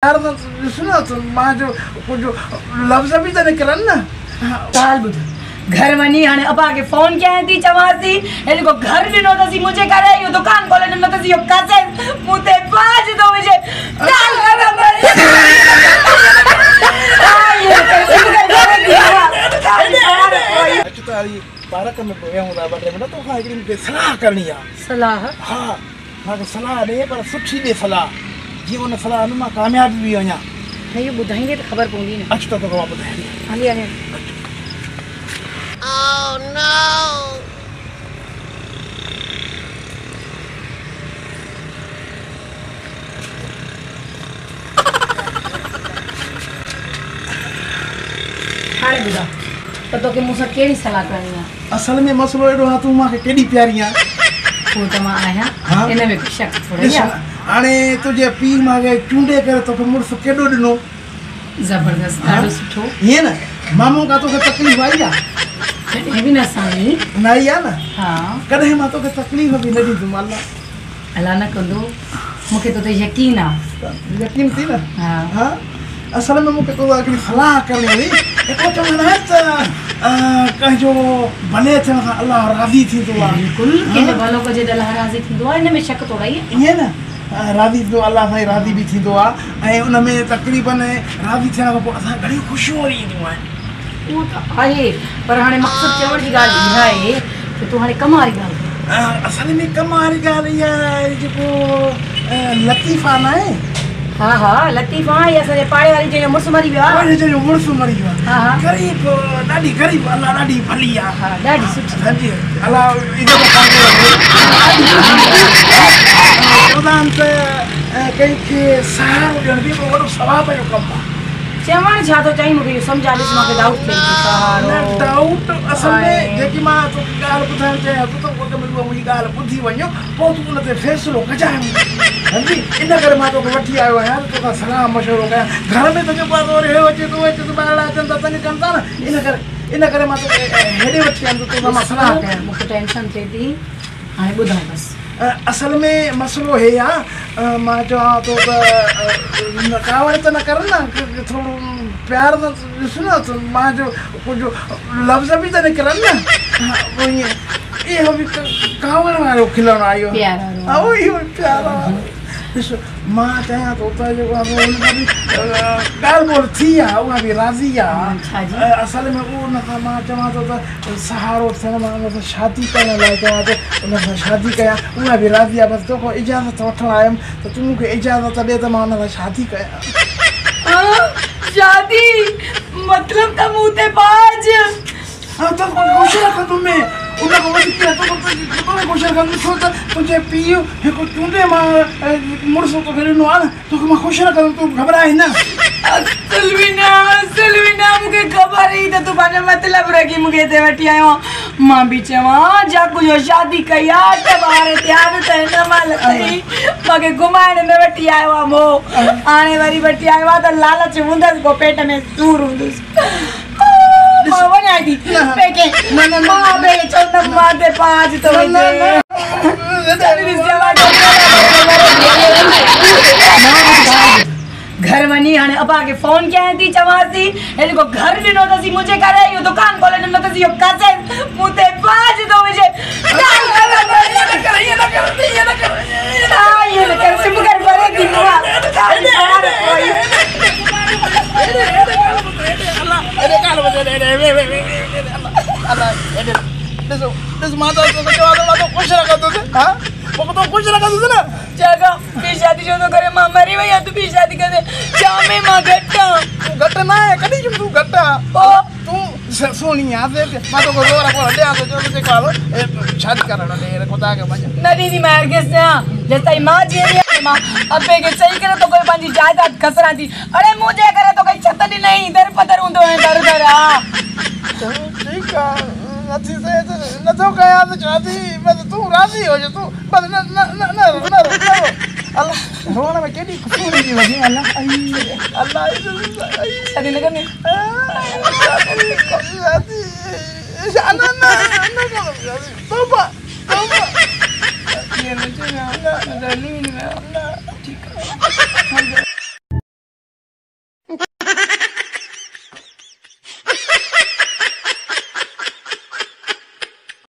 यार सुनो तो मां जो कुछ लफ्ज भी तो निकलन ना साल बुध घर वनी हाने अबा के फोन किया थी चवासी एली को घर दिनो तसी मुझे करे यो दुकान खोले न तसी यो कासे मुते बाज दो मुझे चाल कर तारी पारक में गया हूं बटे में तो खाई के सलाह करनी है सलाह हां मां सलाह दे पर सुठी दे सलाह जीवन सलाह में कामयाब भी वणा ये बुधाएंगे तो खबर पौंदी ना अच्छा तो को बुधाई हाली आने Oh no! हाने बुधा तो के मुसा केड़ी सलाह करनी है असल में मसलो एडो हां तू मां के केडी प्यारियां वो तमा आया इने में कुछ शक थोड़ी है आने तुझे पीर मागे चूंडे करे तो मुर्स केडो दिनो जबरदस्त ॾाढो सुठो ये ना मामू का तो तकलीफ आई या ये भी ना साईं नहीं या ना हां कदे मां तो के तकलीफ भी न दी तुम अल्लाह ना कंदो मुके तो यकीन आ यकीन थी ना हां हां असल में मुके तो आखिरी सलाह करनी हुई एको चमन है कह जो बने थे अल्लाह राजी थी तो बिल्कुल के भलो को जे अल्लाह राजी थी दुआ इन में शक थोड़ा ही ये ना राजी तो अल्लाह भाई राजी भी थी दुआ ए उन में तकरीबन राजी थियण खां पोइ असां घणी खुशियूं ईंदियूं आहिनि वो तो आहे पर हाने मकसद चवण जी गाल इहा आहे कि तू हाने कमारी गाल असल में कमारी गाल इहा आहे जेको लतीफ़ा न आहे हां हां लतीफ़ा या सरे पाड़े वाली जे मुर्स मरी वियो पाड़े जो मुर्स मरी वियो हां हां गरीब ॾाढी गरीब अल्लाह ॾाढी भली आहे हां ॾाढी सुठी हांजी अल्लाह इधर प्रधान ते कई के सहारो ॾियण बि वॾो सवाब जो कमु आहे चवण छा तो चाहिए मुके समझा ॾिस मूंखे डाउट थिए थो सहारो डाउट असल में जेकी मां तो ॻाल्हि ॿुधाइण चाहियां थो त उहो त मुंहिंजी ॻाल्हि ॿुधी वञो पोइ तूं उन ते फ़ैसिलो कजांइ हांजी इन करे मां तोखे वठी आयो आहियां तोखां सलाह मशवरो कयां घर में त जेको आहे वरी हे अचे थो ॿाहिरि अचनि था तंग कनि था न इन करे मां तोखे हेॾे वठी आयमि त तोखां मां सलाह कयां मूंखे टेंशन थिए थी हाणे ॿुधाए बसि असल में मसलो हे आहे मां चवां थो त कावड़ त न कर न थोरो प्यार त ॾिस न त मां जो कुझु लफ़्ज़ बि त निकिरनि न ईअं इहो बि कावड़ वारो खिलणु आयो प्यार इहो प्यार ॾिस मां चाहियां थो त जेको आहे हुनखां बि ॻाल्हि ॿोल थी आहे उहा बि राज़ी आहे असल में उहो हुन खां मां चवां थो त सहारो थियण मां हुन सां शादी करण लाइ चवां थो हुन सां शादी कयां उहा बि राज़ी आहे बसि तोखां इजाज़त वठणु आयुमि त तूं मूंखे इजाज़त ॾे त मां हुन सां शादी कयां शादी मतलब त मुंह ते बाज हाँ तो खुश रखंदो मैं उन को वधी किया तो खुश रखंदो छो त तुझे पीउ हिकु चूंडे मां मुड़स तो ॾिनो आहे न तोखे मां खुश रखंदो तूं घबराए न सुलविना मूंखे ख़बर ई त तूं पंहिंजो मतिलबु रखी मूंखे हिते वठी आयो मां बि चवां जाकू जो शादी कई आहे त ॿार तयारु त हिन महिल अथई मूंखे घुमाइण में वठी आयो आहे मोह हाणे वरी वठी आयो आहे त लालच हूंदसि पोइ पेट में सूर हूंदुसि मां वञां थी पेके मां बे चवंदमि मां ते पाज थो घर वनी हाने अबा के फोन किया थी चवासी एली को घर दिनो तसी मुझे करे यो दुकान खोले न तसी यो कासे मुते बाज दो मुझे चाल कर ये न कर सिम कर बरे दिनवा अल्लाह माता तो खुश रखंदो हां वो तो खुश रखंदो ना जगह भी शादी जो तो करे मां मरी वई है तू भी शादी कर दे जामे मां घट ना है कदी तू घट तू सोनी याद है मां तो गोरा को ले आ तो जो कालो शादी करना ले को ता के बजा ना दीदी मार के से जैसे मां जी मां अबे के सही करे तो कोई पांजी जायदाद खसरा थी अरे मुझे करे तो कोई छत नहीं इधर पदर हुंदो है दर दर आ ठीक है नथी से न तो कया तो शादी बस तू राजी हो जा तू बस न अल्लाह रोना में केडी खुशी हुई वजी अल्लाह अल्लाह शादी न करनी शादी ना तौबा ये मुझे ना ठीक है